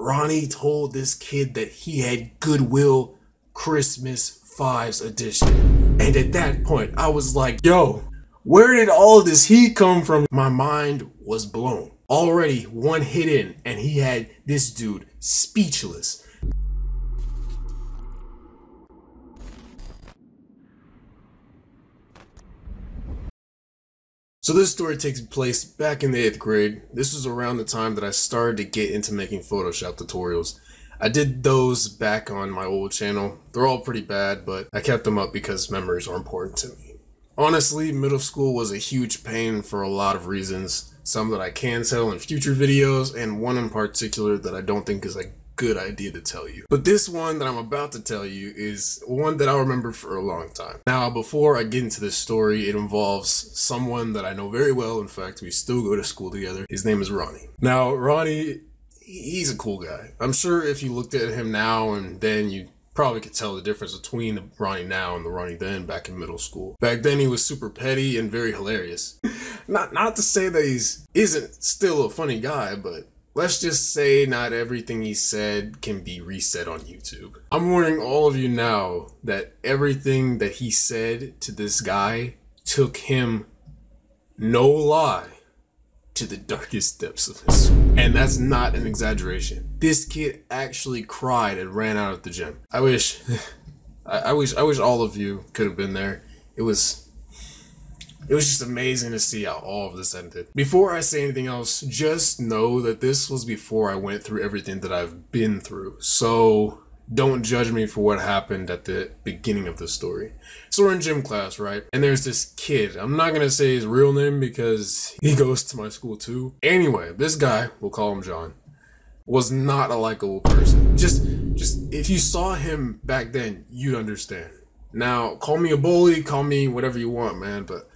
Ronnie told this kid that he had Goodwill Christmas 5's edition. And at that point, I was like, yo, where did all of this heat come from? My mind was blown. Already one hit in, and he had this dude speechless. So this story takes place back in the 8th grade. This was around the time that I started to get into making Photoshop tutorials. I did those back on my old channel. They're all pretty bad, but I kept them up because memories are important to me. Honestly, middle school was a huge pain for a lot of reasons. Some that I can tell in future videos, and one in particular that I don't think is a good idea to tell you. But this one that I'm about to tell you is one that I'll remember for a long time. Now, before I get into this story, it involves someone that I know very well. In fact, we still go to school together. His name is Ronnie. Now, Ronnie, he's a cool guy. I'm sure if you looked at him now and then, you probably could tell the difference between the Ronnie now and the Ronnie then back in middle school. Back then, he was super petty and very hilarious. Not to say that isn't still a funny guy, but let's just say not everything he said can be reset on YouTube. I'm warning all of you now that everything that he said to this guy took him, no lie, to the darkest depths of his soul. And that's not an exaggeration. This kid actually cried and ran out of the gym. I wish all of you could have been there. It was just amazing to see how all of this ended. Before I say anything else, just know that this was before I went through everything that I've been through. So don't judge me for what happened at the beginning of the story. So we're in gym class, right? And there's this kid. I'm not gonna say his real name because he goes to my school too. Anyway, this guy, we'll call him John, was not a likable person. Just if you saw him back then, you'd understand. Now, call me a bully, call me whatever you want, man, but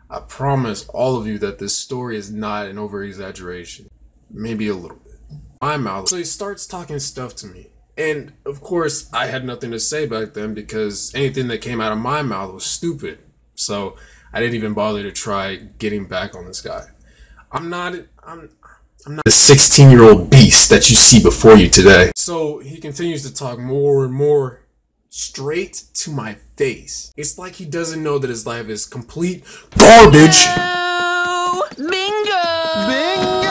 I promise all of you that this story is not an over-exaggeration. Maybe a little bit. My mouth. So he starts talking stuff to me. And, of course, I had nothing to say back then because anything that came out of my mouth was stupid. So I didn't even bother to try getting back on this guy. I'm not the 16-year-old beast that you see before you today. So he continues to talk more and more straight to my face. It's like he doesn't know that his life is complete garbage. Oh, bingo! Bingo!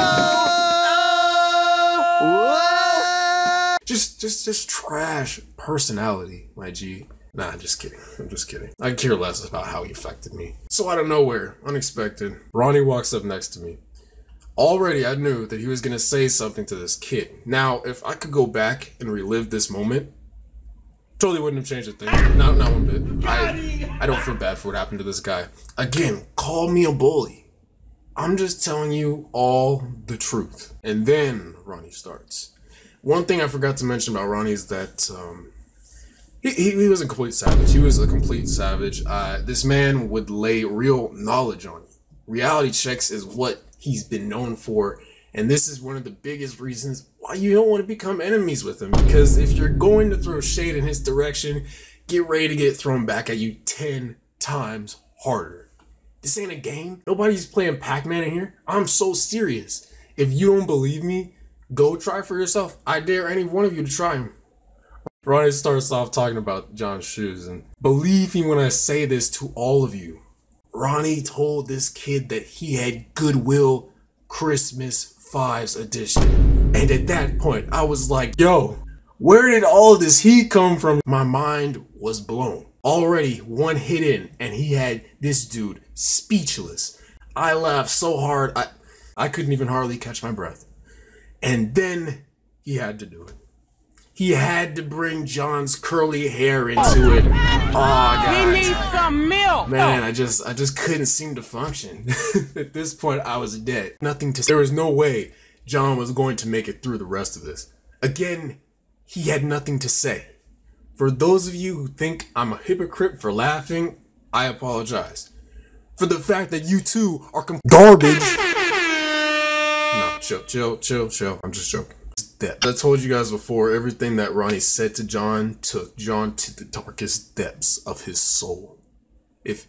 Oh! Just trash personality, my G. Nah, just kidding. I'm just kidding. I care less about how he affected me. So out of nowhere, unexpected, Ronnie walks up next to me. Already I knew that he was gonna say something to this kid. Now, if I could go back and relive this moment, totally wouldn't have changed a thing. Not one bit. I don't feel bad for what happened to this guy. Again, call me a bully. I'm just telling you all the truth. And then Ronnie starts. One thing I forgot to mention about Ronnie is that he was a complete savage. He was a complete savage. This man would lay real knowledge on you. Reality checks is what he's been known for. And this is one of the biggest reasons why you don't want to become enemies with him. Because if you're going to throw shade in his direction, get ready to get thrown back at you 10 times harder. This ain't a game. Nobody's playing Pac-Man in here. I'm so serious. If you don't believe me, go try for yourself. I dare any one of you to try him. Ronnie starts off talking about John's shoes. And believe me when I say this to all of you. Ronnie told this kid that he had Goodwill Christmas 5's edition. And at that point, I was like, yo, where did all of this heat come from? My mind was blown. Already one hit in, and he had this dude speechless. I laughed so hard, I couldn't even hardly catch my breath. And then he had to do it. He had to bring John's curly hair into it. Oh, guys. He needs some milk. Man, I just couldn't seem to function. At this point, I was dead. Nothing to say. There was no way John was going to make it through the rest of this. Again, he had nothing to say. For those of you who think I'm a hypocrite for laughing, I apologize. For the fact that you two are garbage. No, chill. I'm just joking. Depth. I told you guys before, everything that Ronnie said to John took John to the darkest depths of his soul. If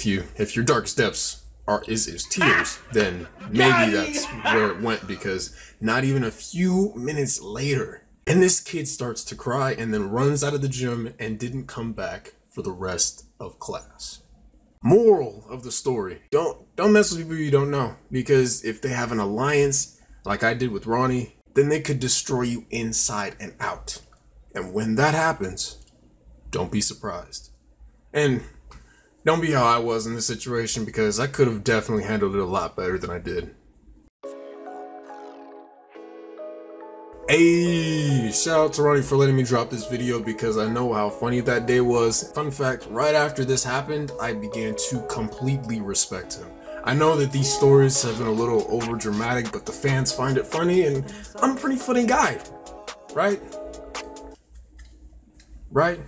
your darkest depths is tears, then maybe that's where it went, because not even a few minutes later, and this kid starts to cry and then runs out of the gym and didn't come back for the rest of class. Moral of the story, don't mess with people you don't know, because if they have an alliance like I did with Ronnie, then they could destroy you inside and out. And when that happens, don't be surprised. And don't be how I was in this situation, because I could have definitely handled it a lot better than I did. Hey, shout out to Ronnie for letting me drop this video, because I know how funny that day was. Fun fact, right after this happened, I began to completely respect him. I know that these stories have been a little over dramatic, but the fans find it funny, and I'm a pretty funny guy, right? Right?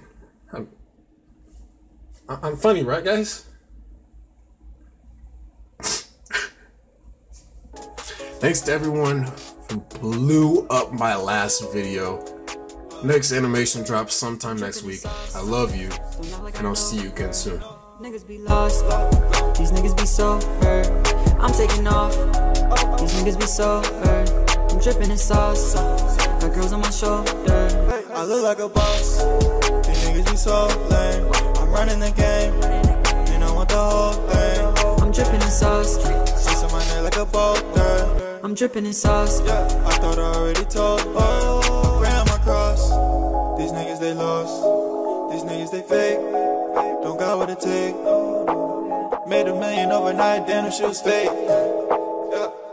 I'm funny, right, guys? Thanks to everyone who blew up my last video. Next animation drops sometime next week. I love you, and I'll see you again soon. Niggas be lost, these niggas be so hurt. I'm taking off, these niggas be so hurt. I'm dripping in sauce, got girls on my shoulder. I look like a boss, these niggas be so lame. I'm running the game, and I want the whole thing. I'm dripping in sauce, Sits on my neck like a boulder. I'm dripping in sauce. Yeah, I thought I already told. Oh, ran my cross. These niggas they lost, these niggas they fake. Don't got what it take. Made $1 million overnight, damn, she was fake.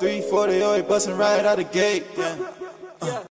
340, bustin' right out the gate. Yeah.